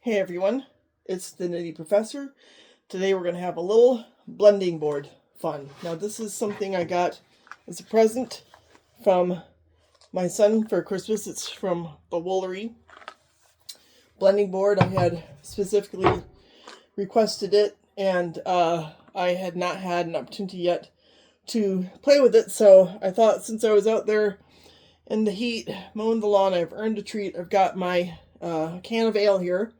Hey everyone, it's the Nitty Professor. Today we're going to have a little blending board fun. Now this is something I got as a present from my son for Christmas. It's from the Woolery blending board. I had specifically requested it, and I had not had an opportunity yet to play with it, so I thought since I was out there in the heat mowing the lawn, I've earned a treat. I've got my can of ale here,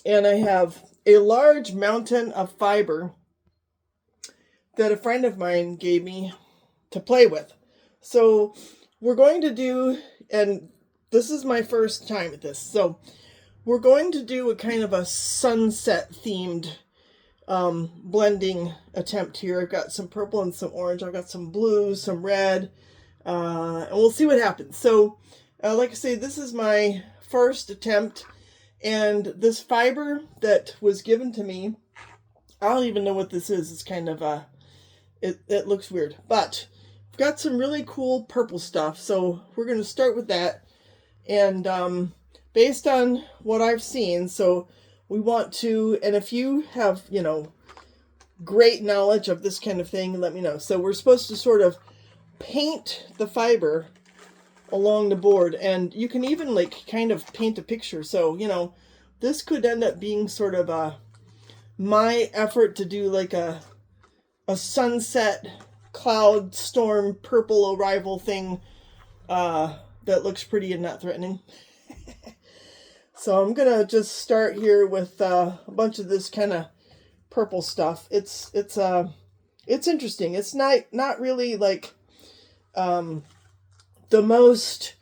and I have a large mountain of fiber that a friend of mine gave me to play with. So we're going to do, and this is my first time at this, so we're going to do a kind of a sunset themed blending attempt here. I've got some purple and some orange. I've got some blue, some red, and we'll see what happens. So like I say, this is my first attempt. And this fiber that was given to me, I don't even know what this is. It's kind of, it looks weird. But I've got some really cool purple stuff. So we're going to start with that. And based on what I've seen, so we want to, and if you have, great knowledge of this kind of thing, let me know. So we're supposed to sort of paint the fiber along the board, and you can even kind of paint a picture. So this could end up being sort of my effort to do like a sunset cloud storm purple arrival thing that looks pretty and not threatening. So I'm gonna just start here with a bunch of this kind of purple stuff. It's interesting. It's not really like the most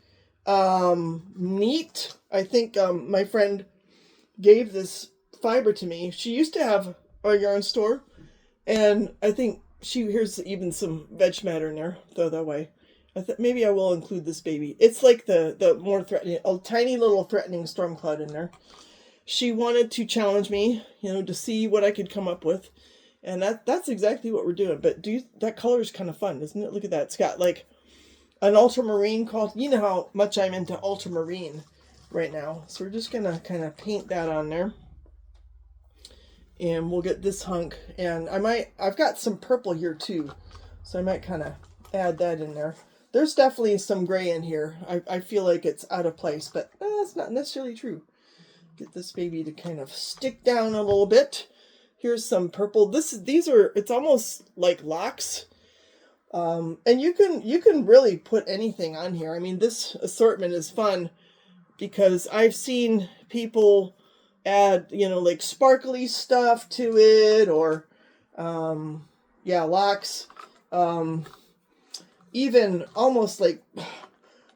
neat. I think my friend gave this fiber to me. She used to have a yarn store, and I think here's even some veg matter in there. Throw that away. Maybe I will include this baby. It's like the more threatening, a tiny little threatening storm cloud in there. She wanted to challenge me, to see what I could come up with, and that's exactly what we're doing. But that color is kind of fun, isn't it? Look at that. It's got like an ultramarine called, you know how much I'm into ultramarine right now. So we're just gonna kind of paint that on there, and we'll get this hunk. And I've got some purple here too, so I might kind of add that in there. There's definitely some gray in here. I feel like it's out of place, but that's not necessarily true. Get this baby to kind of stick down a little bit. Here's some purple. It's almost like locks. And you can really put anything on here. I mean, this assortment is fun because I've seen people add, like sparkly stuff to it, or, locks, even almost like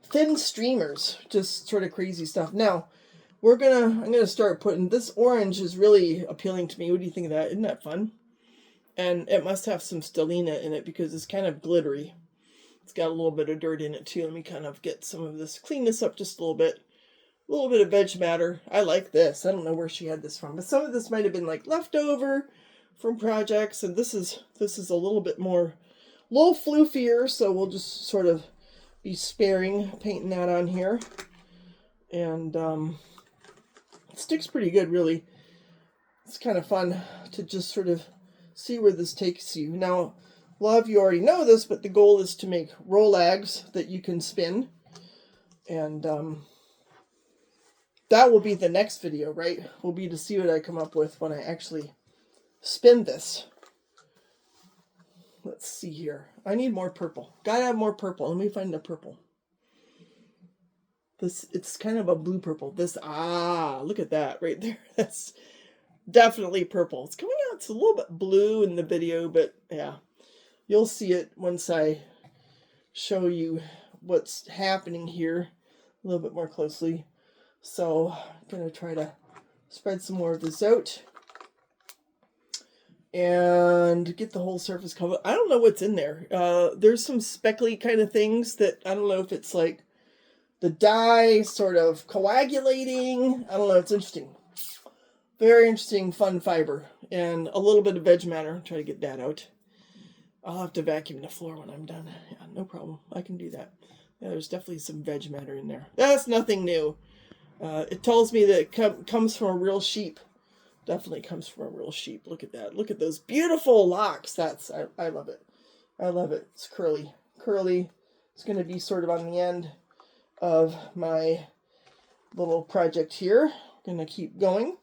thin streamers, just sort of crazy stuff. Now, I'm gonna start putting, this orange is really appealing to me. What do you think of that? Isn't that fun? And it must have some stellina in it because it's kind of glittery. It's got a little bit of dirt in it too. Let me kind of get some of this, clean this up just a little bit. A little bit of veg matter. I like this. I don't know where she had this from, but some of this might have been like leftover from projects. And this is a little bit more, a little floofier. So we'll just sort of be sparing painting that on here. And it sticks pretty good, really. It's kind of fun to just sort of see where this takes you. Now, a lot of you already know this, but the goal is to make rolags that you can spin. And that will be the next video, right? Will be to see what I come up with when I actually spin this. Let's see here. I need more purple. Gotta have more purple. Let me find the purple. It's kind of a blue purple. Look at that right there. That's definitely purple. It's coming out. It's a little bit blue in the video, but yeah, you'll see it once I show you what's happening here a little bit more closely. So I'm going to try to spread some more of this out and get the whole surface covered. I don't know what's in there. There's some speckly kind of things that I don't know if it's like the dye sort of coagulating. I don't know. It's interesting. Very interesting, fun fiber. And a little bit of veg matter. Try to get that out. I'll have to vacuum the floor when I'm done. Yeah, no problem. I can do that. Yeah, there's definitely some veg matter in there. That's nothing new. It tells me that it comes from a real sheep. Definitely comes from a real sheep. Look at that. Look at those beautiful locks. I love it. I love it. It's curly. Curly. It's going to be sort of on the end of my little project here. I'm going to keep going.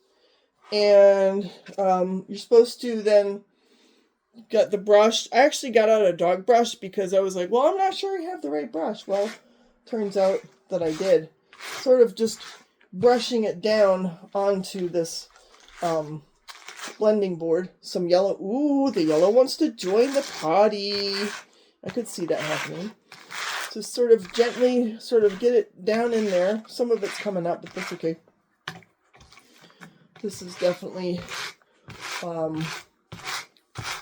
And you're supposed to then get the brush. I actually got out a dog brush because I was like, well, I'm not sure I have the right brush. Well, turns out that I did. Sort of just brushing it down onto this blending board. Some yellow. Ooh, the yellow wants to join the party. I could see that happening. So sort of gently, sort of get it down in there. Some of it's coming up, but that's okay. This is definitely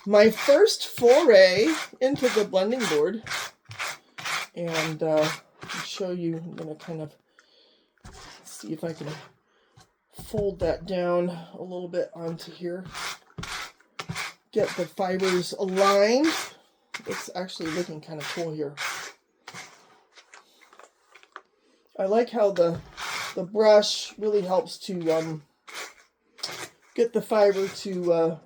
my first foray into the blending board. And I'll show you. I'm going to kind of see if I can fold that down a little bit onto here. Get the fibers aligned. It's actually looking kind of cool here. I like how the brush really helps to get the fiber to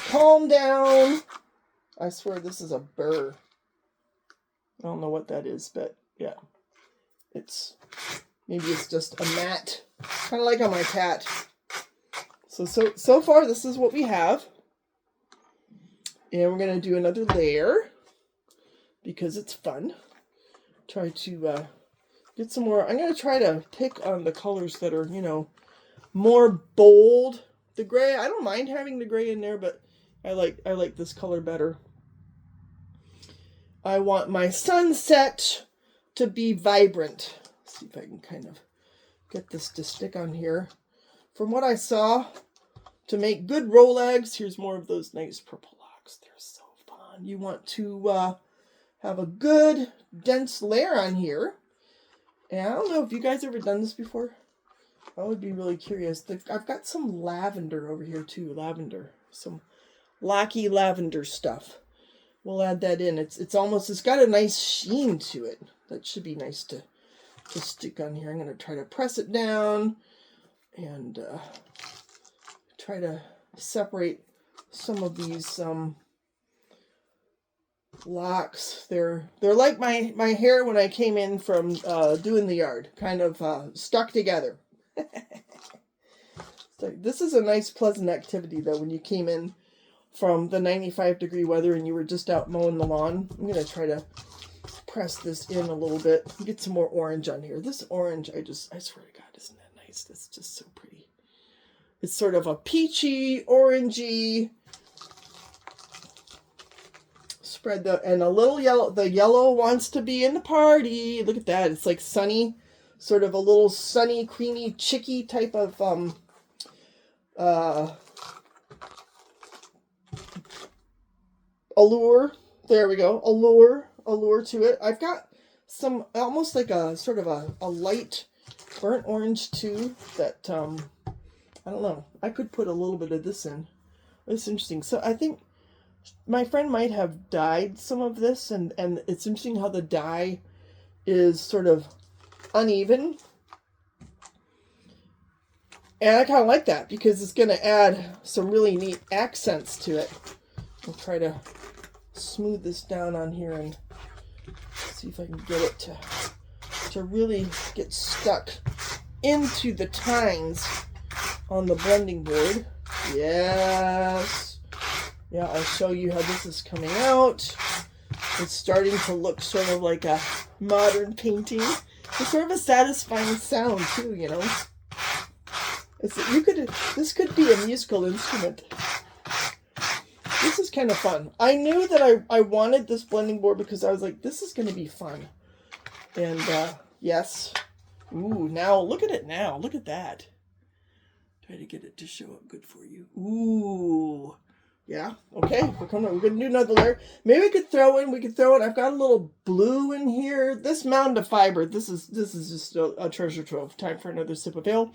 calm down. I swear this is a burr. I don't know what that is, but yeah. Maybe it's just a mat. Kind of like on my cat. So far this is what we have. And we're going to do another layer because it's fun. Try to get some more. I'm going to try to pick on the colors that are, more bold. The gray, I don't mind having the gray in there, but I like this color better. I want my sunset to be vibrant. Let's see if I can kind of get this to stick on here. From what I saw, to make good rolags, here's more of those nice purple locks. They're so fun. You want to have a good dense layer on here. And I don't know if you guys ever done this before. I would be really curious. I've got some lavender over here too. Lavender. Some locky lavender stuff. We'll add that in. It's got a nice sheen to it. That should be nice to stick on here. I'm going to try to press it down and try to separate some of these locks. They're like my hair when I came in from doing the yard, kind of stuck together. So this is a nice pleasant activity though when you came in from the 95-degree weather and you were just out mowing the lawn. I'm going to try to press this in a little bit. Get some more orange on here. This orange, I swear to God, isn't that nice? That's just so pretty. It's sort of a peachy, orangey. Spread and a little yellow. The yellow wants to be in the party. Look at that. It's like sunny, sort of a little sunny, creamy, chicky type of allure. There we go. Allure to it. I've got some almost like a sort of a light burnt orange too that I don't know. I could put a little bit of this in. It's interesting. So I think my friend might have dyed some of this, and it's interesting how the dye is sort of uneven. And I kind of like that because it's going to add some really neat accents to it. I'll try to smooth this down on here and see if I can get it to really get stuck into the tines on the blending board. Yes. Yeah, I'll show you how this is coming out. It's starting to look sort of like a modern painting. It's sort of a satisfying sound too, This could be a musical instrument. This is kind of fun. I knew that I wanted this blending board because I was like, this is going to be fun. And yes. Ooh, now look at it now. Look at that. Try to get it to show up good for you. Ooh. Yeah. Okay. We're going to do another layer. Maybe we could throw in. I've got a little blue in here. This mound of fiber. This is just a treasure trove. Time for another sip of ale.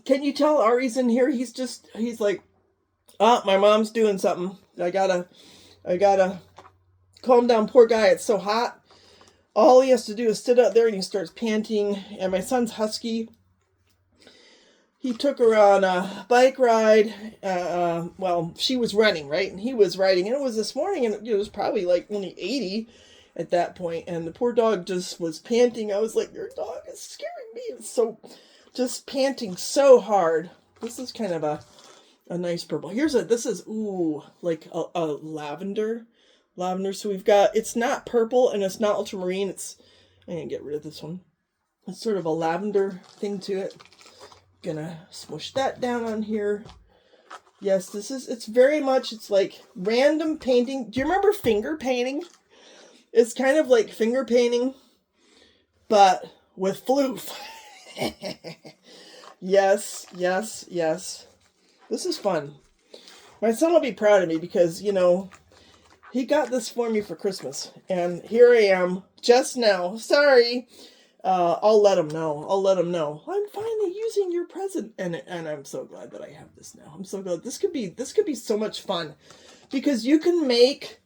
Can you tell Ari's in here? He's like, my mom's doing something. I gotta calm down, poor guy. It's so hot. all he has to do is sit out there and he starts panting. And my son's husky. He took her on a bike ride. Well, she was running, right? And he was riding. And it was this morning, and it was probably like only 80 at that point. And the poor dog just was panting. I was like, your dog is scaring me. It's so, just panting so hard. This is kind of a nice purple. This is, ooh, like a lavender. So we've got, it's not purple and it's not ultramarine. I'm going to get rid of this one. It's sort of a lavender thing to it. Gonna smush that down on here. Yes, it's very much, it's like random painting. Do you remember finger painting? It's kind of like finger painting, but with floof. Yes. This is fun. My son will be proud of me because, he got this for me for Christmas. And here I am just now. Sorry. I'll let him know. I'm finally using your present, and I'm so glad that I have this now. I'm so glad. This could be so much fun, because you can make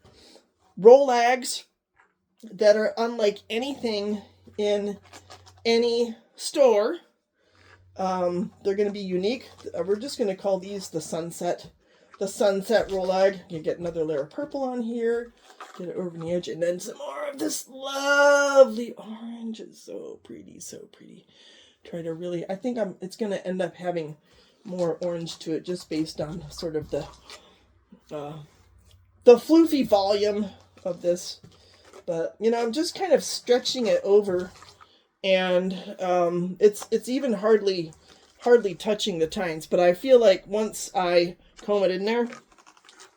rolags that are unlike anything in any store. They're going to be unique. We're just going to call these the sunset rolag. You get another layer of purple on here. Get it over the edge, and then some more of this lovely orange. It's so pretty. Try to really, I think it's going to end up having more orange to it, just based on sort of the floofy volume of this. But, I'm just kind of stretching it over, and it's even hardly touching the tines. But I feel like once I comb it in there,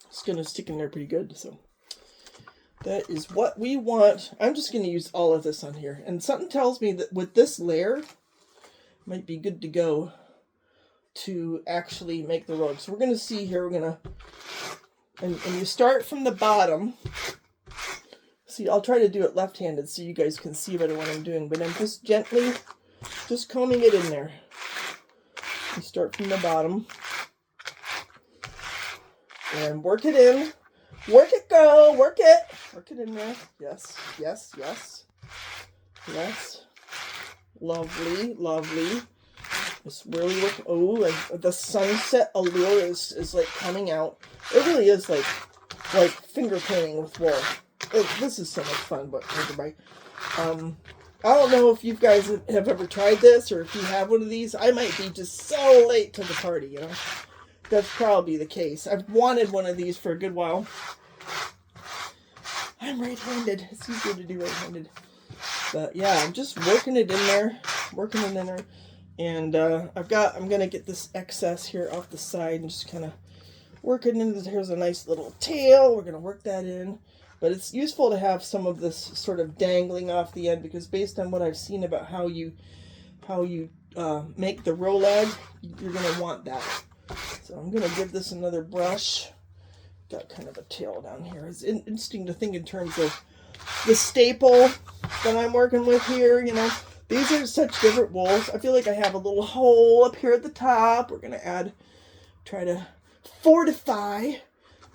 it's going to stick in there pretty good, so. That is what we want. I'm just going to use all of this on here. And something tells me that with this layer, it might be good to go to actually make the rug. So we're going to see here, and you start from the bottom. See, I'll try to do it left-handed so you guys can see better what I'm doing. But I'm just gently, just combing it in there. You start from the bottom. And work it in. Work it, girl. Work it. Work it in there. Yes. Lovely. It's really working. Oh, and the sunset allure is like coming out. It really is like finger painting with wool. This is so much fun, but everybody. I don't know if you guys have ever tried this, or if you have one of these. I might be just so late to the party, That's probably the case. I've wanted one of these for a good while. I'm right-handed. It's easier to do right-handed. But yeah, I'm just working it in there. And I'm going to get this excess here off the side and just kind of work it in. Here's a nice little tail. We're going to work that in. But it's useful to have some of this sort of dangling off the end, because based on what I've seen about how you make the rolag, you're going to want that. So I'm going to give this another brush. Got kind of a tail down here. It's interesting to think in terms of the staple that I'm working with here. These are such different wools. I feel like I have a little hole up here at the top. We're going to try to fortify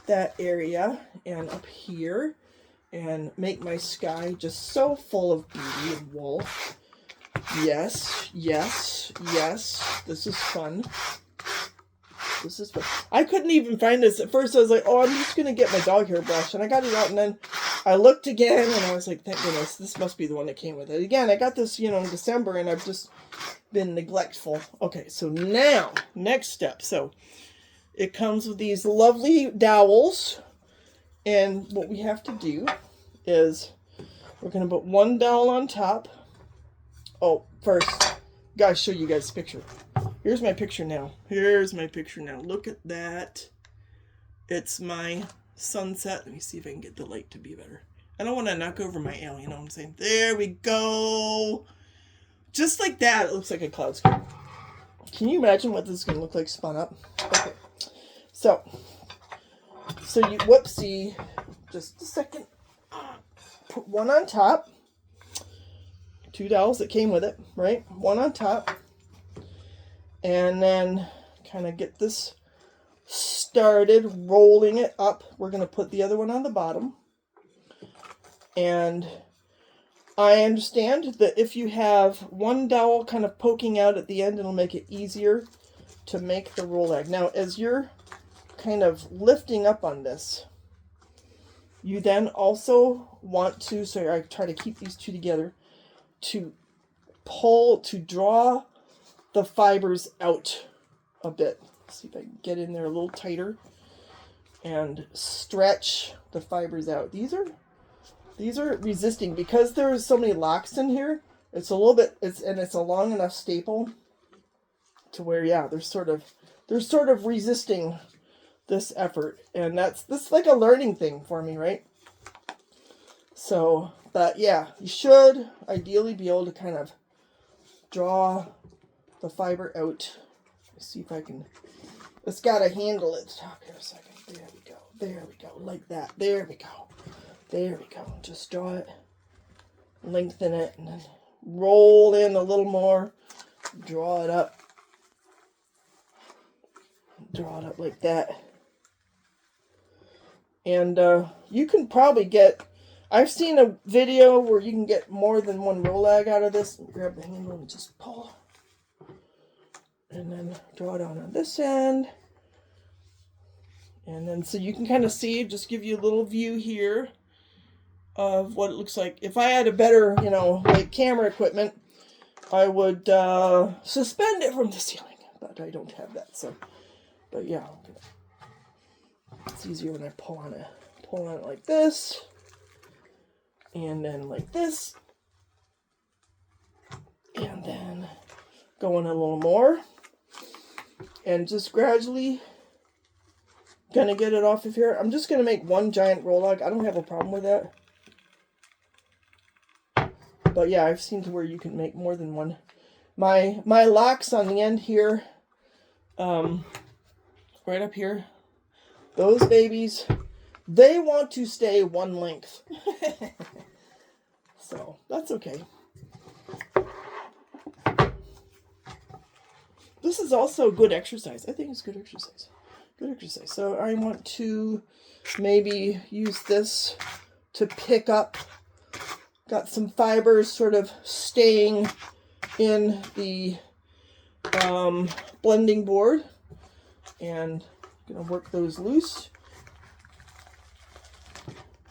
that area, and up here, and make my sky just so full of beauty and wool. Yes. This is fun. I couldn't even find this. At first I was like, oh, I'm just going to get my dog hair brush. And I got it out, and then I looked again, and I was like, thank goodness, this must be the one that came with it. Again, I got this, in December, and I've just been neglectful. Okay, so now, next step. So it comes with these lovely dowels. And what we have to do is we're going to put one dowel on top. Oh, first, gotta show you guys a picture. Here's my picture now. Look at that. It's my sunset. Let me see if I can get the light to be better. I don't want to knock over my ale, you know what I'm saying? There we go. Just like that, it looks like a cloudscape. Can you imagine what this is going to look like spun up? Okay. So you, whoopsie, just a second. Put one on top. 2 dowels that came with it, right? One on top. And then kind of get this started, rolling it up. We're going to put the other one on the bottom. And I understand that if you have one dowel kind of poking out at the end, it'll make it easier to make the rolag. Now, as you're kind of lifting up on this, you then also want to, so I try to keep these two together, to pull, to draw the fibers out a bit. Let's see if I can get in there a little tighter and stretch the fibers out. These are resisting because there's so many locks in here. It's a little bit, it's a long enough staple to where, yeah, they're sort of resisting this effort, and this like a learning thing for me, right? So, but yeah, you should ideally be able to kind of draw the fiber out. Let's see if I can. It's got a handle at the top here a second. There we go. There we go. Like that. There we go. There we go. Just draw it, lengthen it, and then roll in a little more. Draw it up. Draw it up like that. And you can probably get, I've seen a video where you can get more than one rolag out of this. Grab the handle and just pull. And then draw it on this end. And then so you can kind of see, just give you a little view here of what it looks like. If I had a better, like camera equipment, I would suspend it from the ceiling. But I don't have that, so. But yeah, it's easier when I pull on it like this, and then like this, and then go in a little more, and just gradually gonna get it off of here. I'm just gonna make one giant rolag. I don't have a problem with that. But yeah, I've seen to where you can make more than one. My locks on the end here, right up here, those babies, they want to stay one length. So, that's okay. This is also good exercise. I think it's good exercise. Good exercise. So, I want to maybe use this to pick up. Got some fibers sort of staying in the blending board. And I'm going to work those loose.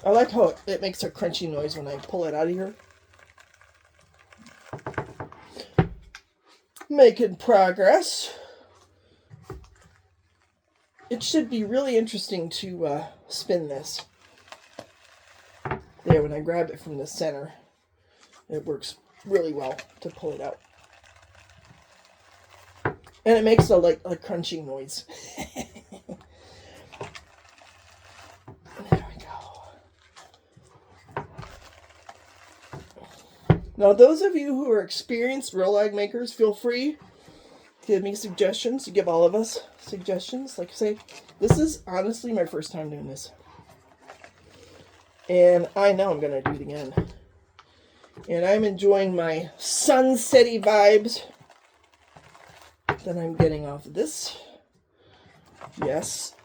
I like how it makes a crunchy noise when I pull it out of here. Making progress. It should be really interesting to spin this. There, when I grab it from the center, it works really well to pull it out. And it makes a crunching noise. There we go. Now, those of you who are experienced rolag makers, feel free to give me suggestions. You give all of us suggestions. Like I say, this is honestly my first time doing this. And I know I'm going to do it again. And I'm enjoying my sunsetty vibes that I'm getting off of this. Yes.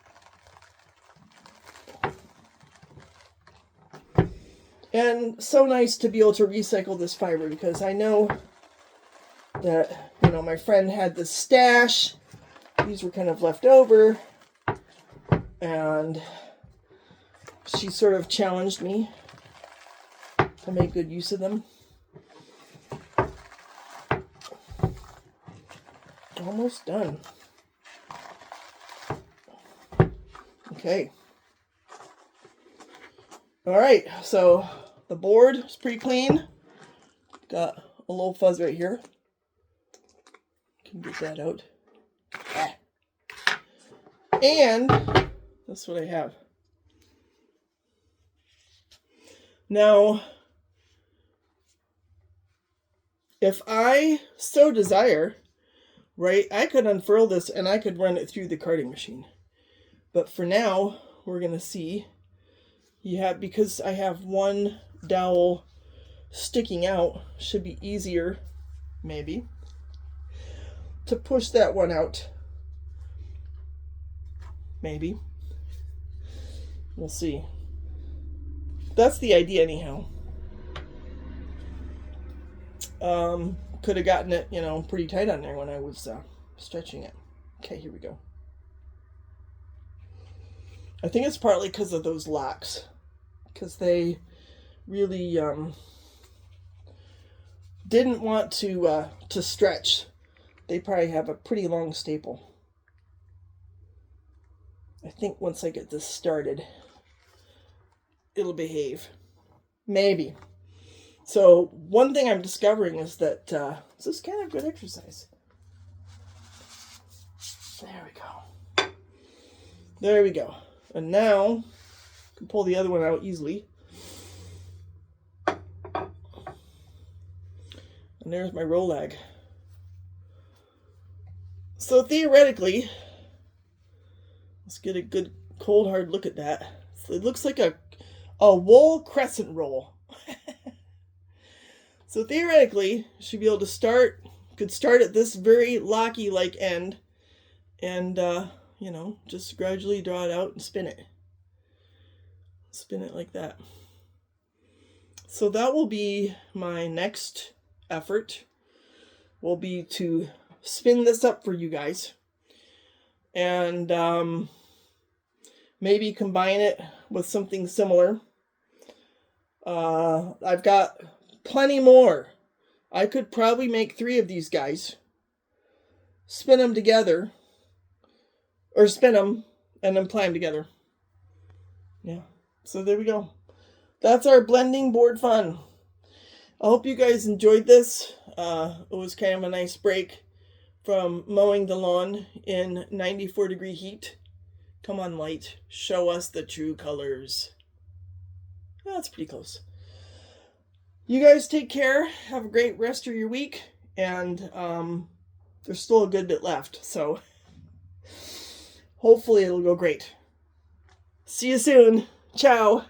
And so nice to be able to recycle this fiber, because I know that, my friend had this stash. These were kind of left over. And she sort of challenged me to make good use of them. Almost done. Okay. All right, so the board is pretty clean. Got a little fuzz right here. Can get that out. And that's what I have. Now, if I so desire, right, I could unfurl this and I could run it through the carding machine. But for now, we're going to see, because I have one dowel sticking out, should be easier, maybe, to push that one out. Maybe. We'll see. That's the idea anyhow. Could have gotten it, pretty tight on there when I was stretching it. Okay, here we go. I think it's partly because of those locks, because they really didn't want to stretch. They probably have a pretty long staple. I think once I get this started, it'll behave. Maybe. So one thing I'm discovering is that this is kind of good exercise. There we go. There we go. And now, I can pull the other one out easily. And there's my rolag. So theoretically, let's get a good cold hard look at that. So it looks like a wool crescent roll. So theoretically, you should be able to could start at this very locky like end and just gradually draw it out and spin it. Spin it like that. So that will be my next effort, will be to spin this up for you guys and maybe combine it with something similar. I've got plenty more. I could probably make 3 of these guys, spin them together, or spin them and then ply them together. Yeah, so there we go. That's our blending board fun. I hope you guys enjoyed this. It was kind of a nice break from mowing the lawn in 94-degree heat. Come on, light. Show us the true colors. That's pretty close. You guys take care. Have a great rest of your week. And there's still a good bit left. So hopefully it'll go great. See you soon. Ciao.